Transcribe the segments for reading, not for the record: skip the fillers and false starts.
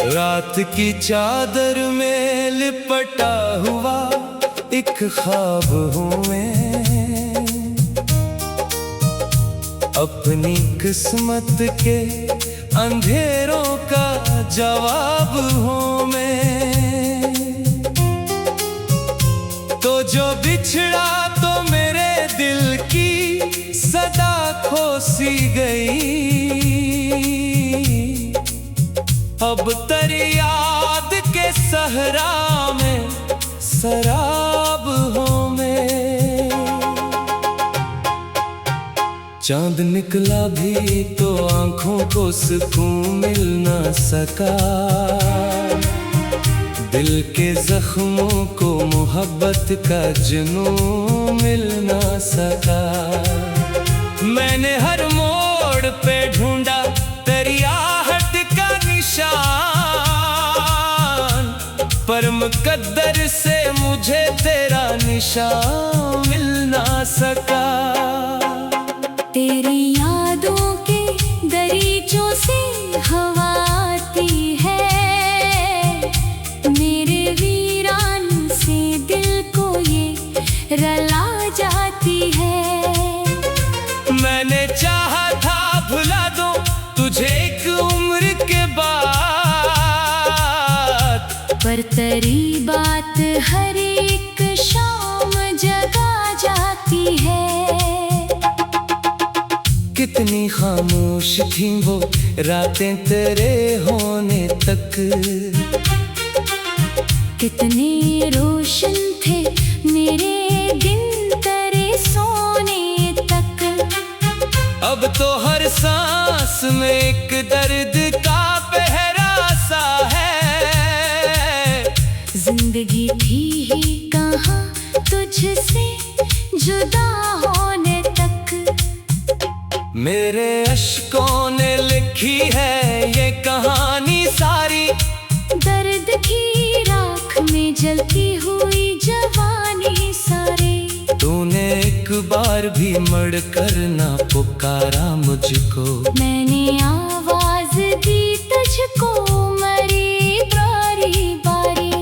रात की चादर में लिपटा हुआ एक ख्वाब हूँ मैं, अपनी किस्मत के अंधेरों का जवाब हूँ मैं। तो जो बिछड़ा तो मेरे दिल की सदा खो सी गई, अब तेरी याद के सहरा में शराब हूँ मैं। चांद निकला भी तो आंखों को सुकून मिल न सका, दिल के जख्मों को मोहब्बत का जुनून मिल न सका। मैंने हर मोड़ पे ढूंढा तेरी आहट का निशान, पर मुकद्दर से मुझे तेरा निशान मिल ना सका। तेरी यादों के दरीचों से हवा आती है, मेरे वीरान से दिल को ये रला जाती है। मैंने चाहा था भुला दूं तुझे एक उम्र के बाद, पर तेरी बात हर एक शाम जगा जाती है। कितनी खामोश थी वो रातें तेरे होने तक, कितने रोशन थे मेरे दिन तेरे सोने तक। अब तो हर सांस में एक दर्द का पहरा सा है। जिंदगी थी ही कहाँ तुझसे जुदा होने तक। मेरे अश्कों ने लिखी है ये कहानी सारी, दर्द की राख में जलती हुई जवानी सारी। तूने एक बार भी मर कर ना पुकारा मुझको, मैंने आवाज दी तुझको मरी बारी बारी।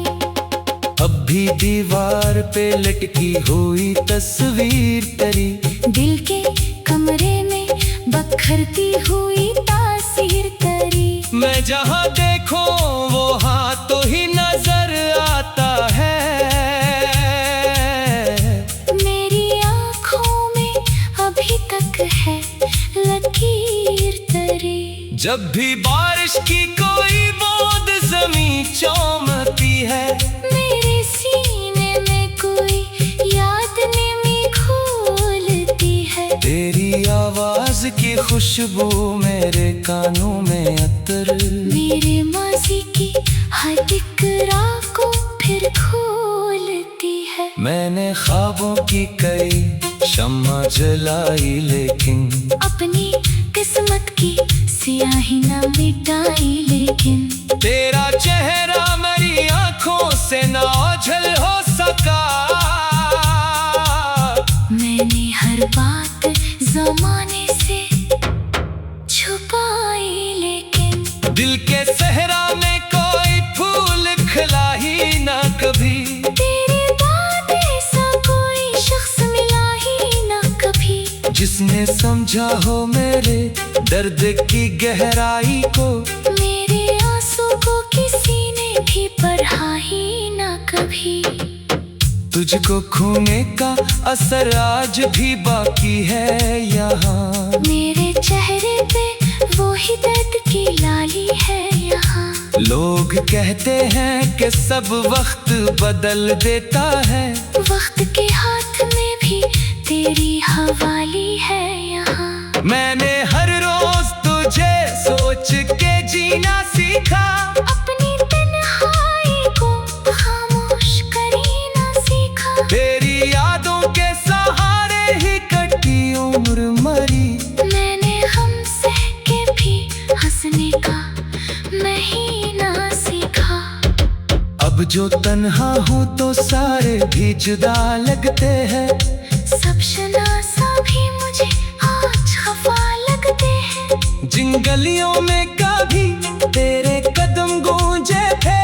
अब भी दीवार पे लटकी हुई तस्वीर तेरी, दिल के कमरे में बखरती हुई तासीर तेरी। मैं जहाँ देखूं वो हाथ तो ही नजर आता है। मेरी आँखों में अभी तक है लकीर तेरी। जब भी बारिश की कोई बूंद ज़मीं चूमती है, मेरे सीने में कोई याद नमी घोलती है। तेरी आवाज की खुशबू मेरे कानों में अतर, मेरे माज़ी की हर एक राह को फिर खोलती है। मैंने ख्वाबों की कई शम्मा जलाई, लेकिन अपनी किस्मत की स्याही न मिटाई। लेकिन तेरा चेहरा मेरी आंखों से ना ओझल हो सका। मैंने हर बात जमाने से छुपाई, लेकिन दिल के सहरा में कोई फूल खिला ही ना कभी। तेरे बाद ऐसा कोई शख्स मिला ही ना कभी, जिसने समझा हो मेरे दर्द की गहराई को। मेरे आंसू को किसी ने भी पढ़ा ही ना कभी। तुझको खोने का असर आज भी बाकी है यहाँ, मेरे चेहरे पे वो ही दर्द की लाली है यहाँ। लोग कहते हैं कि सब वक्त बदल देता है, वक्त के हाथ में भी तेरी हवाली है यहाँ। मैंने हर रोज तुझे सोच के जीना सीखा, अपने मैं ही ना सीखा। अब जो तन्हा हूँ तो सारे भी जुदा लगते हैं। सब शनासा भी मुझे आज खफा लगते हैं। जिन गलियों में कभी तेरे कदम गूंजे थे,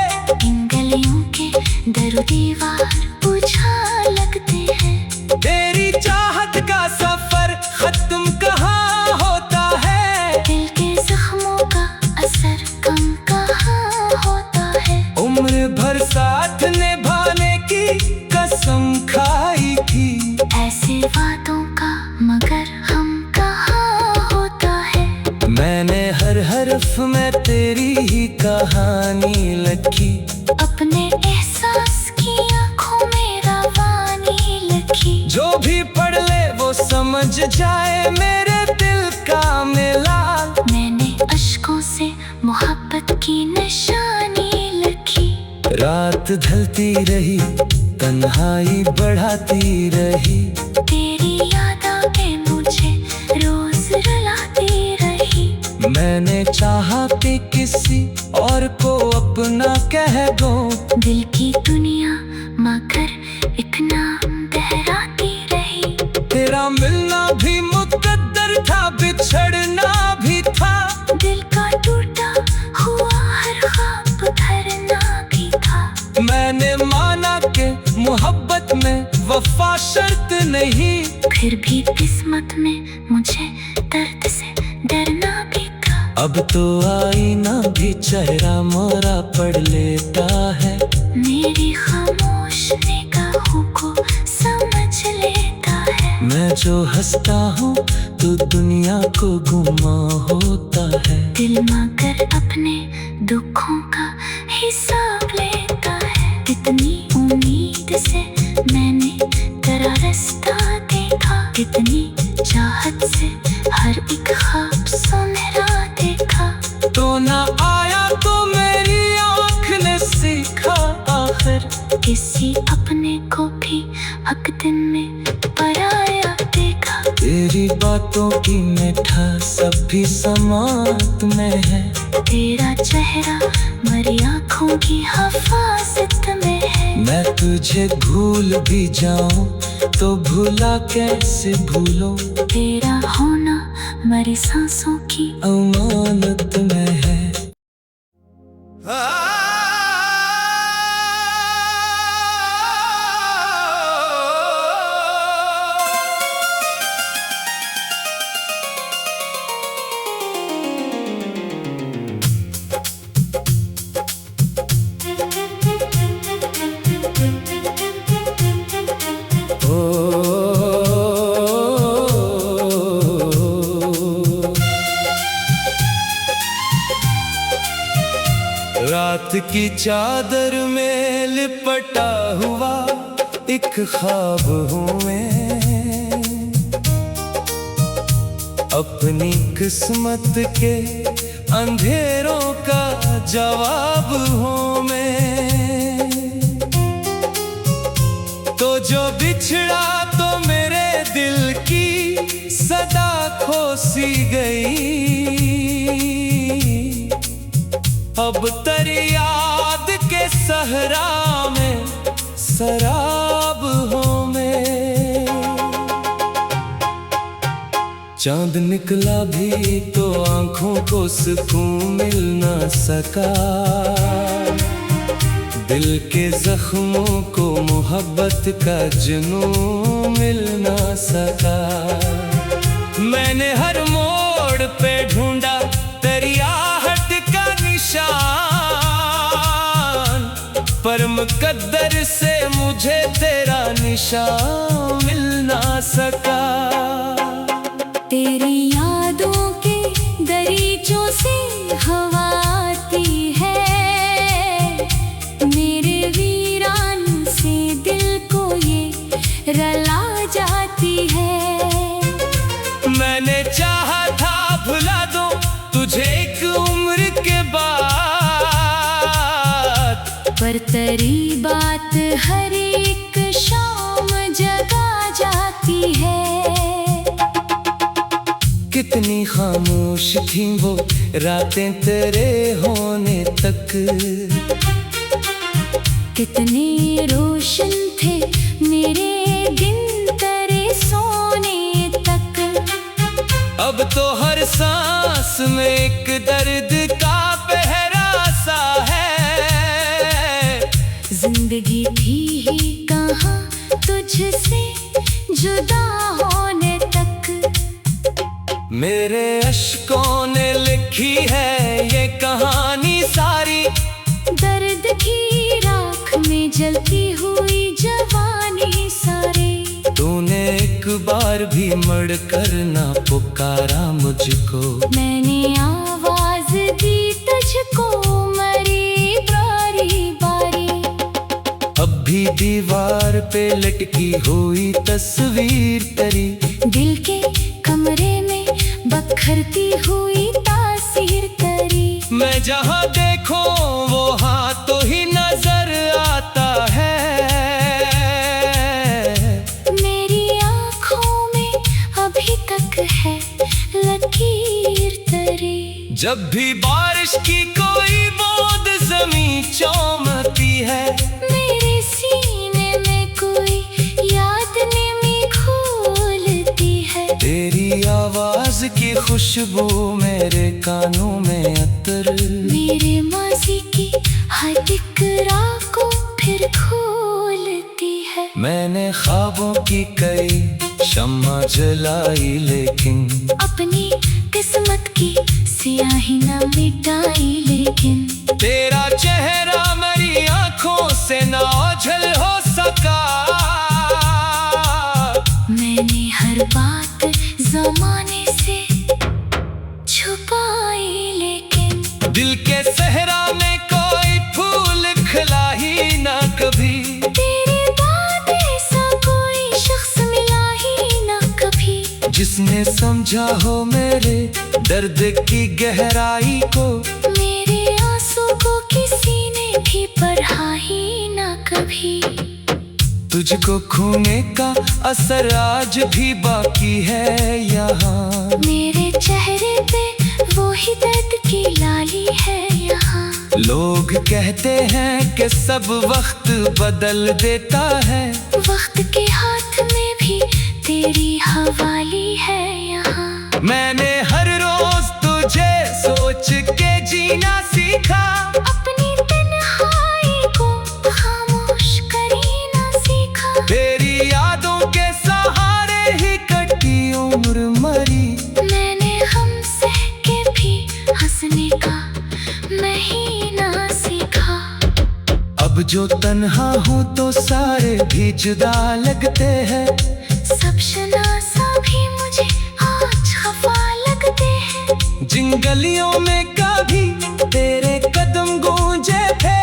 इन गलियों के दर दीवार बुझा लगते हैं। तेरी चाहत का सफर खत्म कहाँ होता है, दिल के जख्मों का असर कम कहाँ होता है। उम्र भर साथ निभाने की कसम खाई थी, ऐसे वादों का मगर हम कहाँ होता है। मैंने हर हर्फ में तेरी ही कहानी लिखी, अपने एहसास की आंखों में रवानी लिखी। जो भी पढ़ ले वो समझ जाए मेरे दिल का मिलाल। मैंने अश्कों से मोहब्बत की निशानी लिखी। रात ढलती रही, तन्हाई बढ़ाती रही, तेरी याद आके मुझे रोज रुलाती रही। मैंने चाहा कि किसी और को अपना कह दूं, दिल की दुनिया मगर एक नाम दोहराती रही। तेरा मिलना भी मुकद्दर था, बिछड़ना भी था, दिल का टूटा हुआ हर ख्वाब भरना भी था। मैंने माना कि मोहब्बत में वफा शर्त नहीं, फिर भी किस्मत में मुझे दर्द से डरना भी था। अब तो आईना भी चेहरा मोरा पढ़ लेता है, मेरी खामोश निगाहों को समझ लेता है। मैं जो हंसता हूँ तो दुनिया को गुमा होता है। दिल मगर अपने दुखों का हिसाब लेता है। कितनी उम्मीद से मैंने तेरा रास्ता देखा, कितनी चाहत से हर एक ख्वाब सुनहरा देखा। तो ना आया तो मेरी आँख ने सीखा आखिर, किसी अपने को भी हक दिन में पराया देखा। तेरी बातों की मिठास सब भी समात में है, तेरा चेहरा मरी आँखों की हिफाजत में है। मैं तुझे भूल भी जाऊं तो भूला कैसे भूलूं, तेरा होना मरी सांसों की अमानत में है। रात की चादर में लिपटा हुआ एक ख्वाब हूँ मैं, अपनी किस्मत के अंधेरों का जवाब हूँ मैं। तो जो बिछड़ा तो मेरे दिल की सदा खोसी गई, अब तेरी याद के सहरा में शराब हूँ मैं। चांद निकला भी तो आंखों को सुकून मिल न सका, दिल के जख्मों को मोहब्बत का जुनून मिल न सका। मैंने हर मोड़ पे ढूंढा तेरी आहट का निशान, पर मुकद्दर से मुझे तेरा निशान मिल ना सका। तेरी यादों के दरीचों से हवा आती है, मेरे वीरान से दिल को ये रला जाती है। मैंने चाहा था भुला दूं तुझे एक उम्र के बाद, पर तेरी बात हर एक शाम जगा जाती है। कि कितनी खामोश थी वो रातें तेरे होने तक, कितने रोशन थे मेरे दिन तेरे सोने तक। अब तो हर सांस में एक दर्द का पहरा सा है। जिंदगी थी ही कहाँ तुझसे जुदा होने तक। मेरे अश्कों ने लिखी है ये कहानी सारी, दर्द की राख में जलती हुई जवानी सारी। तूने एक बार भी मर कर ना पुकारा मुझको, मैंने आवाज दी तुझको मरी बारी बारी। अब भी दीवार पे लटकी हुई तस्वीर तेरी, दिल के कमरे में बखरती हुई तासीर तेरी। मैं जहाँ देखूं वो हाथ तो ही नजर आता है। मेरी आँखों में अभी तक है लकीर तेरी। जब भी बारिश की कोई बूंद ज़मीं चूमती है, मेरे सीने में कोई याद नमी घोलती है। तेरी आवाज की खुशबू मेरे कानों में अतर, मेरे माजी की हर एक राह को फिर खोलती है। मैंने ख्वाबों की कई शम्मा जलाई लेकिन अपनी किस्मत की सियाही न मिटाई लेकिन, तेरा चेहरा मेरी आंखों से ना ओझल हो सका। मैंने हर बात जमाने से छुपाई लेकिन, दिल के सहरा में कोई फूल खिला ही ना कभी। तेरे बाद ऐसा कोई शख्स मिला ही ना कभी, जिसने समझा हो मेरे दर्द की गहराई को। मेरे आंसू को किसी ने भी पढ़ा ही ना कभी। तुझको खोने का असर आज भी बाकी है यहाँ, मेरे चेहरे पे वो ही दर्द की लाली है यहाँ। लोग कहते हैं कि सब वक्त बदल देता है, वक्त के हाथ में भी तेरी हवाली है यहाँ। मैंने हर रोज तुझे सोच के जीना सीखा, अपनी तन्हाई को खामोश करना सीखा। तेरी यादों के सहारे ही कटी उम्र मरी। मैंने हम सह के भी हंसने का महीना सीखा। अब जो तन्हा हूँ तो सारे भी जुदा लगते हैं, सब शनासा भी मुझे आज खफा लगते हैं। जिन गलियों में कभी तेरे कदम गूंजे थे,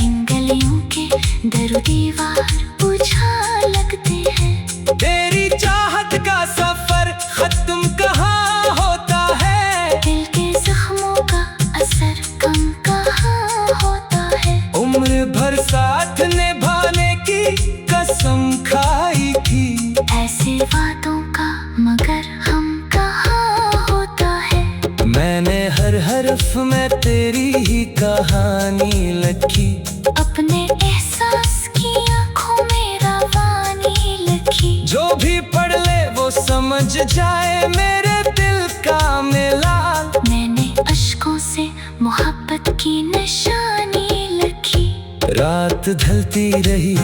इन गलियों के दर दीवार बुझा लगते हैं। तेरी चाहत का सफर खत्म कहाँ होता है, दिल के जख्मों का असर कम कहाँ होता है। उम्र भर साथ निभाने की कसम खाई थी, ऐसे वादों का मगर हम कहाँ होता है। मैंने हर हरफ में तेरी ही कहानी लिखी, अपने एहसास की आंखों में रवानी लिखी। जो भी पढ़ ले वो समझ जाए मेरे दिल का मिलाल। मैंने अश्कों से मोहब्बत की निशानी लिखी। रात ढलती रही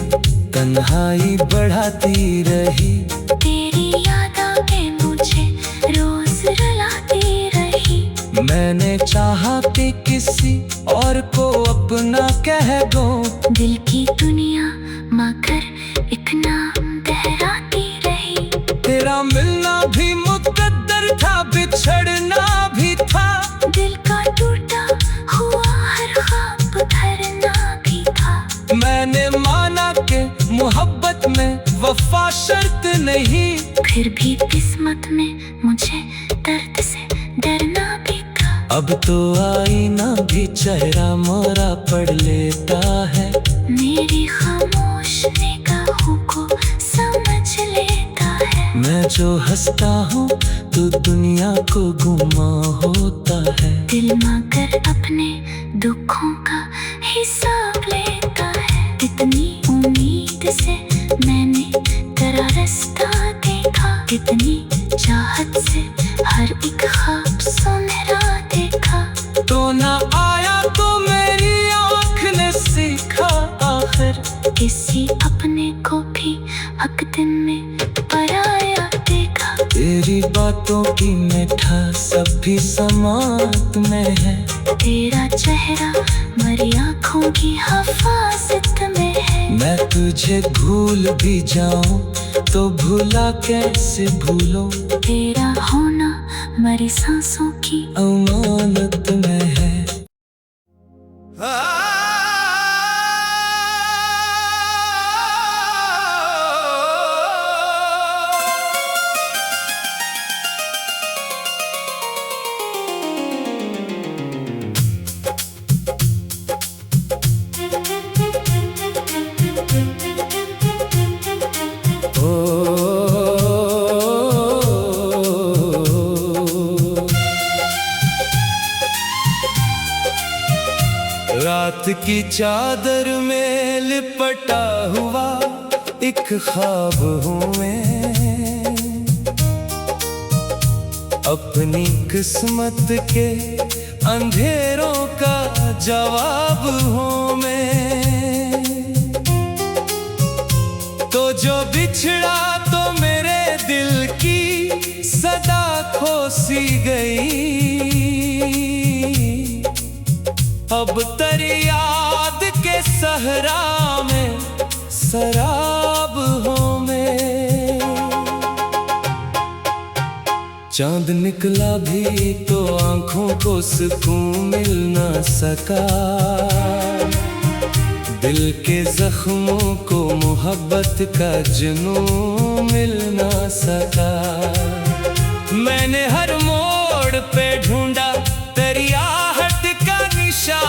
तन्हाई बढ़ाती रही, तेरी यादें मुझे रोज रुलाती रही। मैंने चाहा कि किसी और को अपना कह दूं, दिल की दुनिया मगर एक नाम दोहराती रही। तेरा मिलना भी मुकद्दर था, बिछड़ना भी था। दिल का टूटा हुआ हर ख्वाब भरना भी था। मैंने माना कि मोहब्बत में वफा शर्त नहीं, फिर भी किस्मत में मुझे दर्द से डरना भी था। अब तो आईना भी चेहरा मोरा पढ़ लेता है, मेरी खामोश निगाहों को समझ लेता है। मैं मैं जो हंसता हूँ तो दुनिया को गुमा होता है। दिल मगर अपने दुखों का हिसाब लेता है। कितनी उम्मीद से मैंने तेरा रास्ता देखा, कितनी चाहत से हर एक ख्वाब सुनहरा देखा। तो ना आया तो मेरी आँख ने सीखा आखिर, किसी अपने को भी हक दिन में पराया देखा। तेरी बातों की मिठास सब भी समात में है। तेरा चेहरा मरी आँखों की हिफाजत में है। मैं तुझे भूल भी जाऊं तो भूला कैसे भूलो, तेरा होना मरी सांसों की अमानत में है। रात की चादर में लिपटा हुआ एक ख्वाब हूँ मैं, अपनी किस्मत के अंधेरों का जवाब हूँ मैं। तो जो बिछड़ा तो मेरे दिल की सदा खो सी गई, अब तेरी याद के सहरा में शराब हूँ मैं। चांद निकला भी तो आंखों को सुकून मिल न सका, दिल के जख्मों को मोहब्बत का जुनून मिल न सका। मैंने हर मोड़ पे ढूंढा तेरी आहट का निशान,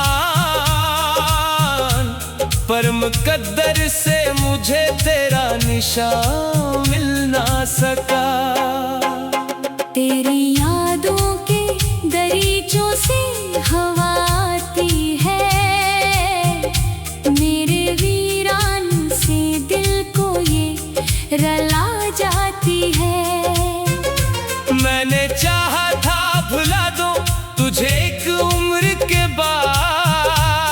पर मुकद्दर से मुझे तेरा निशान मिल ना सका। तेरी यादों के दरीचों से हवा आती है, मेरे वीरान से दिल को ये रला जाती है। मैंने चाहा था भुला दूं तुझे एक उम्र के बाद,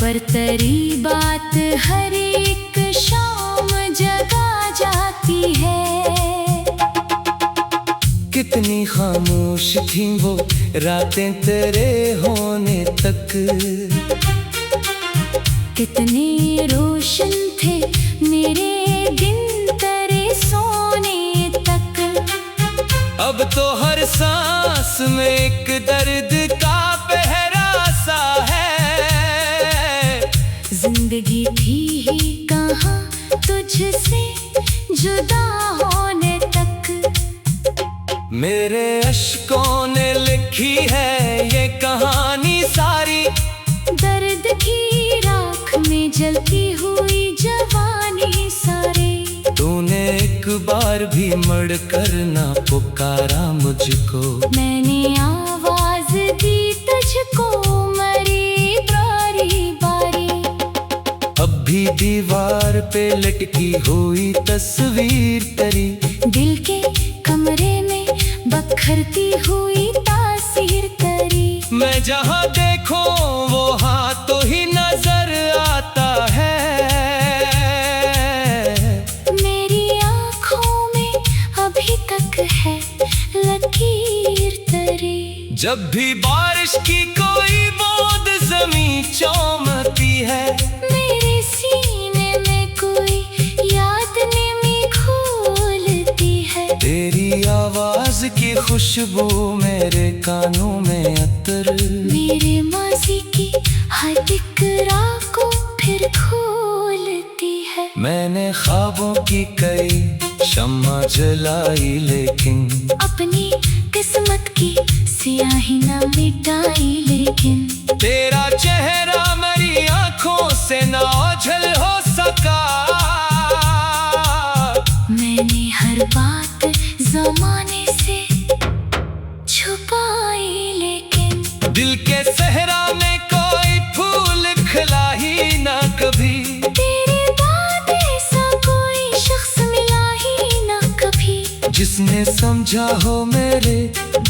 पर तेरी बात हर एक शाम जगा जाती है। कितनी खामोश थी वो रातें तेरे होने तक, कितने रोशन थे मेरे दिन तेरे सोने तक। अब तो हर सांस में एक दर्द का पहरा सा है। जिंदगी थी ही कहाँ तुझसे जुदा होने तक। मेरे अश्कों ने लिखी है ये कहानी सारी, दर्द की राख में जलती हुई जवानी सारी। तूने एक बार भी मर कर ना पुकारा मुझको, मैंने आवाज दी तुझको मरी बारी बारी। अब भी दीवार पे लटकी हुई तस्वीर तेरी, दिल के कमरे में बखरती हुई तासीर तेरी। मैं जहाँ देखो वो हाँ तो ही नजर आता है। मेरी आँखों में अभी तक है लकीर तेरी। जब भी बारिश की कोई बूंद जमीन चूमती है, मेरे सीने में कोई याद नमी घोलती है। तेरी आवाज की खुशबू मेरे कानों में अतर, मेरे माजी की हर एक राह को फिर खोलती है। मैंने ख्वाबों की कई शम्मा जलाई लेकिन अपनी किस्मत की सियाही न मिटाई लेकिन, तेरा चेहरा मेरी आंखों से ना ओझल हो सका। मैंने हर हर बात जमाने से छुपाई, लेकिन दिल के सहरा में कोई फूल खिला ही ना कभी। तेरे बाद ऐसा कोई शख्स मिला ही ना कभी, जिसने समझा हो मेरे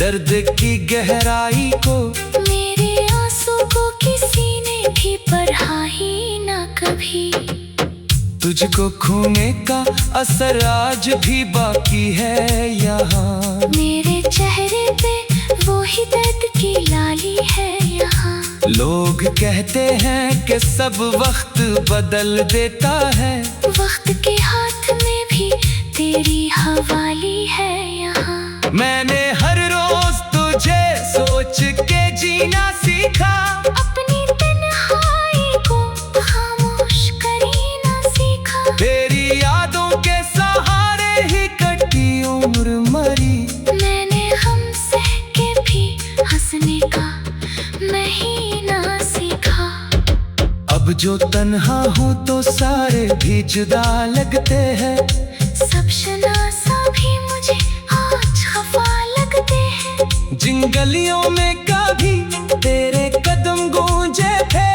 दर्द की गहराई को। मेरे आंसू को किसी ने भी पढ़ा ही ना कभी। तुझको खोने का असर आज भी बाकी है यहाँ। मेरे चेहरे पे वो ही दर्द की लाली है यहाँ। लोग कहते हैं कि सब वक्त बदल देता है, वक्त के हाथ में भी तेरी हवाली है यहाँ। मैंने हर रोज तुझे सोच के जीना सीखा। अपनी तन्हाई को खामोश करना सीखा। तेरी यादों के सहारे ही कटी उम्र मरी। मैंने हम सह के भी हंसने का महीना सीखा। अब जो तन्हा हूँ तो सारे भी जुदा लगते हैं। सब शनासा भी मुझे आज खफा लगते हैं। जिन गलियों में कभी तेरे कदम गूंजे थे,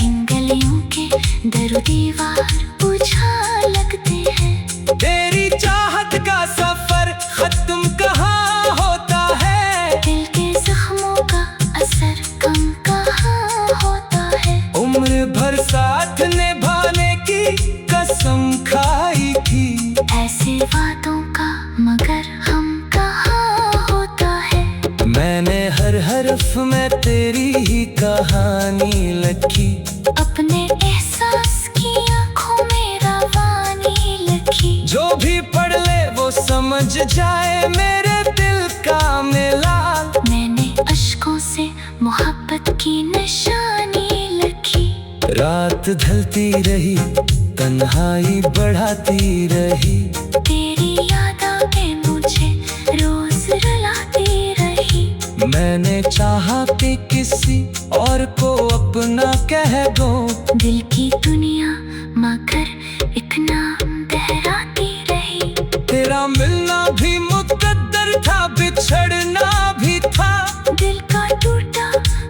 इन गलियों के दर दीवार बुझा लगते हैं। तेरी चाहत का सफर खत्म कहाँ होता है। दिल के जख्मों का असर कम कहाँ होता है। उम्र भर साथ निभाने की कसम खाई थी, ऐसे वादों का मगर हम कहाँ होता है। मैंने हर हरफ में तेरी ही कहानी लिखी। अपने एहसास की आंखों में रवानी लिखी। जो भी पढ़ ले वो समझ जाए मेरे दिल का मिलाल। मैंने अश्कों से मोहब्बत की निशानी लिखी। रात ढलती रही, तन्हाई बढ़ाती रही। तेरी यादें मुझे रोज रुलाती रही। मैंने चाहा कि किसी और को अपना कह दो। दिल की दुनिया मगर एक नाम दोहराती रही। तेरा मिलना भी मुकद्दर था, बिछड़ना भी था। दिल का टूटा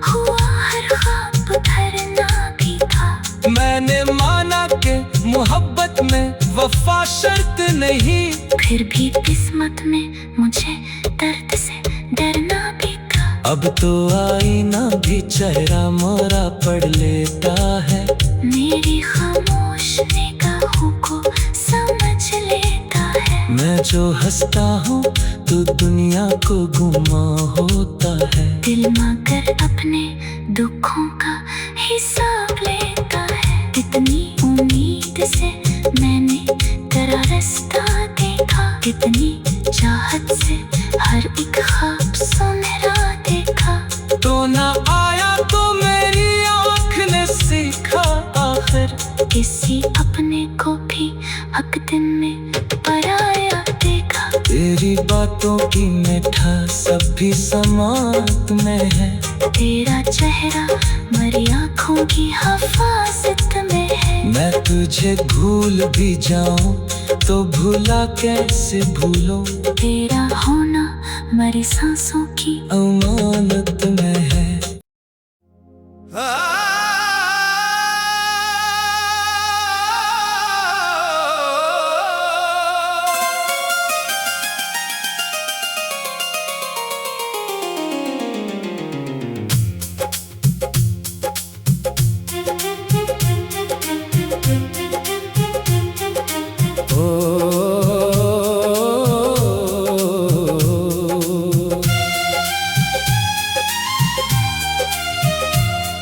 हुआ हर ख्वाब धरना भी था। मैंने माना कि मोहब्बत में वफा शर्त नहीं। फिर भी किस्मत में मुझे दर्द से डरना भी था। अब तो आईना भी चेहरा मोरा पढ़ लेता है। मेरी खामोश निगाहों को समझ लेता है। मैं जो हंसता हूँ तो दुनिया को गुमा होता है। दिल मगर अपने दुखों का हिसाब लेता है। कितनी उम्मीद से मैंने तेरा रास्ता देखा। कितनी चाहत से हर एक ख्वाब सुनहरा देखा। तो ना आया तो मेरी आँख ने सीखा आखिर। किसी अपने को भी हक दिन में पराया देखा। तेरी बातों की मिठास सब भी समात में है। तेरा चेहरा मरी आँखों की हिफाजत में है। मैं तुझे भूल भी जाऊं तो भूला कैसे भूलो। तेरा होना मरी सांसों की अमानत में है।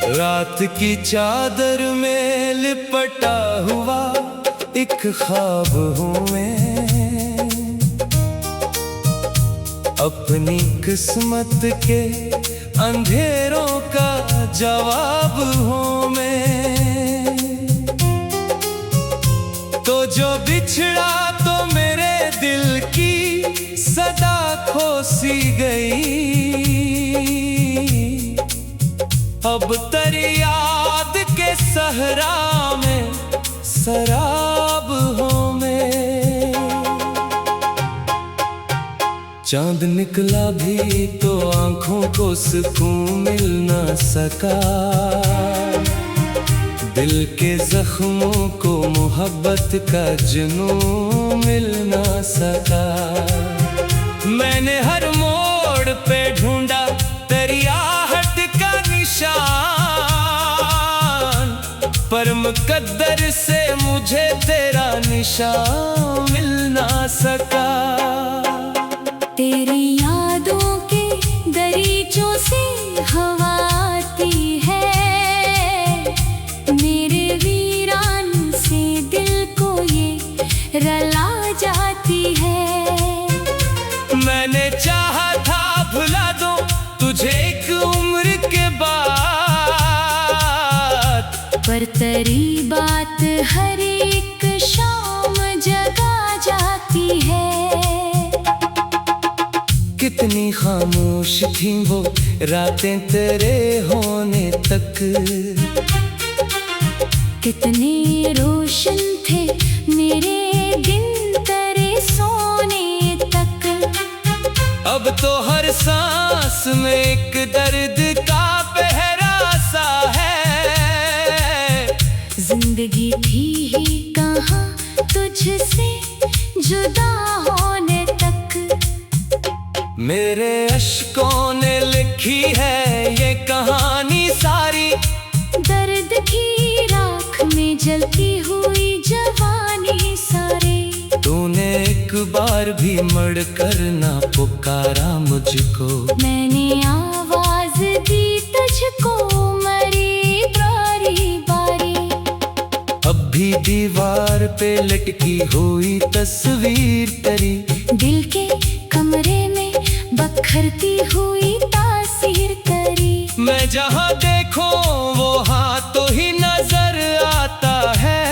रात की चादर में लिपटा हुआ एक ख्वाब हूँ मैं। अपनी किस्मत के अंधेरों का जवाब हूँ मैं। तो जो बिछड़ा तो मेरे दिल की सदा खो सी गई। अब तेरी याद के सहरा में शराब हूँ मैं। चांद निकला भी तो आंखों को सुकून मिल न सका, दिल के जख्मों को मोहब्बत का जुनून मिल न सका। मैंने हर मोड़ पे ढूंढा तेरी आहट का निशान, पर मुकद्दर से मुझे तेरा निशान मिल न सका। तेरी यादों के दरीचों से हवा आती है, मेरे वीरान से दिल को ये रला जाती है। मैंने चाहा था भुला दूं तुझे एक उम्र के बाद, पर तेरी बात हर एक शाम जगा जाती है। कितनी खामोश थी वो रातें तेरे होने तक, कितने रोशन थे मेरे दिन तेरे सोने तक। अब तो हर सांस में एक दर्द का पहरा सा है। जिंदगी थी ही कहाँ तुझसे जुदा होने तक। मेरे अश्कों ने लिखी है ये कहानी सारी, दर्द की राख में जलती हुई जवानी सारी। तूने एक बार भी मर कर ना पुकारा मुझको, मैंने आवाज दी तुझको मरी बारी बारी। अब भी दीवार पे लटकी हुई तस्वीर तेरी, दिल के कमरे में बखरती हुई तासीर तेरी। मैं जहाँ देखूं वो हाँ तो ही नजर आता है।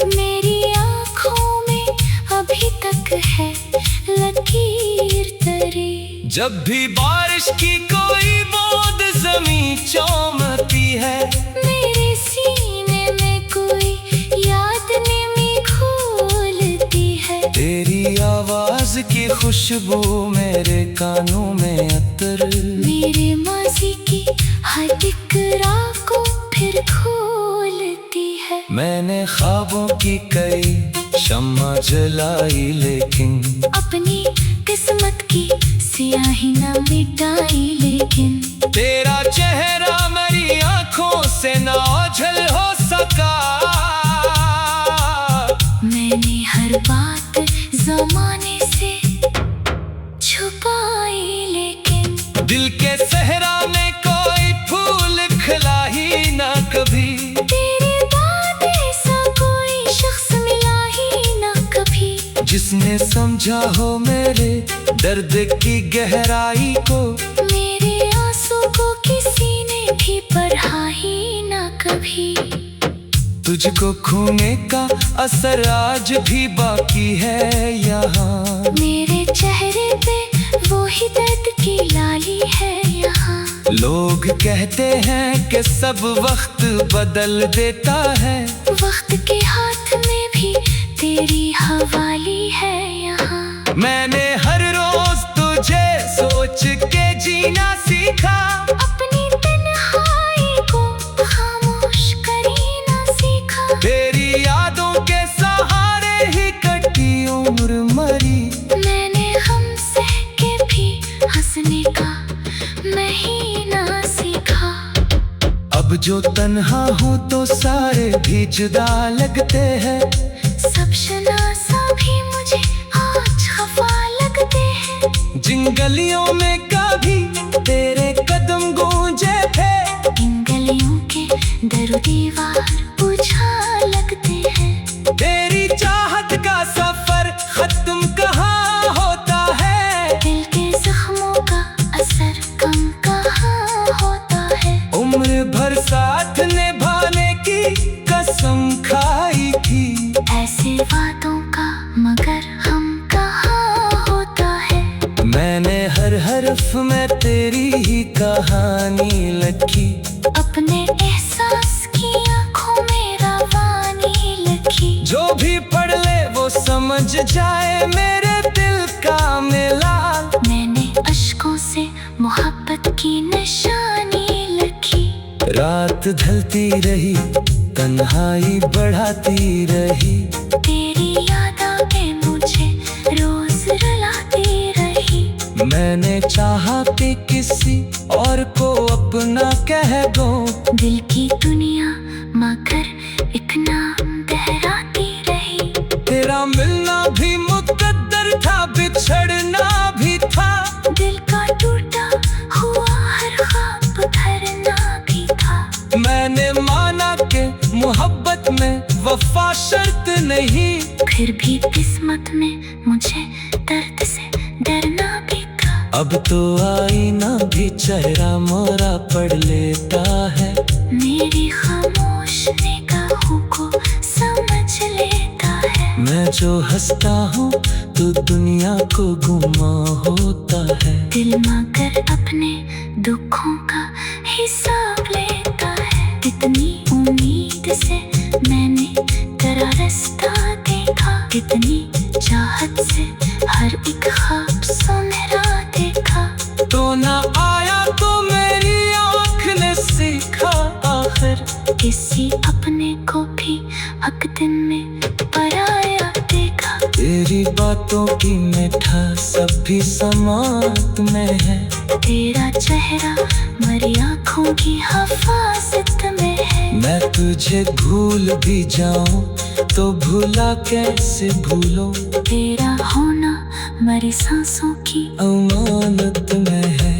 मेरी आँखों में अभी तक है लकीर तेरी। जब भी बारिश की कोई बूंद ज़मीं चूमती है, मेरे सीने में कोई याद निमी खोलती है। तेरी आवाज की खुशबू मेरे कानों में अतर, मेरे माजी की हर एक राह को फिर खोलती है। मैंने ख्वाबों की कई शम्मा जलाई लेकिन अपनी किस्मत की स्याही न मिटाई, लेकिन तेरा चेहरा मेरी आंखों से ना ओझल हो सका। मैंने हर बात ज़माने से छुपाई, लेकिन दिल के सहरा में कोई फूल खिला ही ना कभी। तेरे बाद ऐसा कोई शख्स मिला ही ना कभी, जिसने समझा हो मेरे दर्द की गहराई को, मेरे आंसू को किसी ने भी पढ़ा ही ना कभी। तुझको खोने का असर आज भी बाकी है यहाँ, मेरे चेहरे पे वो ही दर्द की लाली है यहाँ। लोग कहते हैं कि सब वक्त बदल देता है, वक्त के हाथ में भी तेरी हवाली है यहाँ। मैंने हर रोज तुझे सोच के जीना सीखा, अपनी तन्हाई को खामोश करना सीखा। तेरी यादों के सहारे ही कटी उम्र मरी। मैंने हम सह के भी हंसने का महीना सीखा। अब जो तन्हा हूँ तो सारे भी जुदा लगते हैं, सब शनासा भी मुझे आज खफा लगते हैं। जिन गलियों में कभी तेरे कदम गूंजे थे, इन गलियों के दर दीवार बुझा लगते हैं। तेरी चाहत का सफर खत्म कहाँ होता है, दिल के जख्मों का असर कम कहाँ होता है। उम्र भर साथ निभाने की कसम खाई थी, ऐसे वादों का मगर हम कहाँ होता है। मैंने हर हरफ में तेरी ही कहानी लिखी, अपने एहसास की आंखों में रवानी लिखी। जो भी पढ़ ले वो समझ जाए मेरे रात ढलती रही, तन्हाई बढ़ाती रही। तेरी याद आके मुझे रोज रुलाती रही। मैंने चाहा कि किसी और को अपना कह दूं। दिल की दुनिया माकर एक नाम दोहराती रही। तेरा मिलना भी मुकद्दर था, बिछड़ना भी था। दिल का टूटा हुआ हर ख्वाब भरना भी था। मैंने माना कि मोहब्बत में वफा शर्त नहीं। फिर भी किस्मत में मुझे दर्द से डरना भी था। अब तो आईना भी चेहरा मोरा पढ़ लेता है। मेरी खामोश निगाहों को समझ लेता है। मैं जो हंसता हूँ तो दुनिया को गुमा होता है। दिल मगर अपने दुखों का हिसाब लेता है। कितनी उम्मीद से मैंने तेरा रास्ता देखा। कितनी चाहत से हर एक ख्वाब सुनहरा देखा। तो ना आया तो मेरी आँख ने सीखा आखिर। किसी अपने को भी हक दिन में पराया देखा। तेरी बातों की मिठास सब भी समात में है। तेरा चेहरा मरी आँखों की हिफाजत में है। मैं तुझे भूल भी जाऊं तो भूला कैसे भूलो। तेरा होना मरी सांसों की अमानत में है।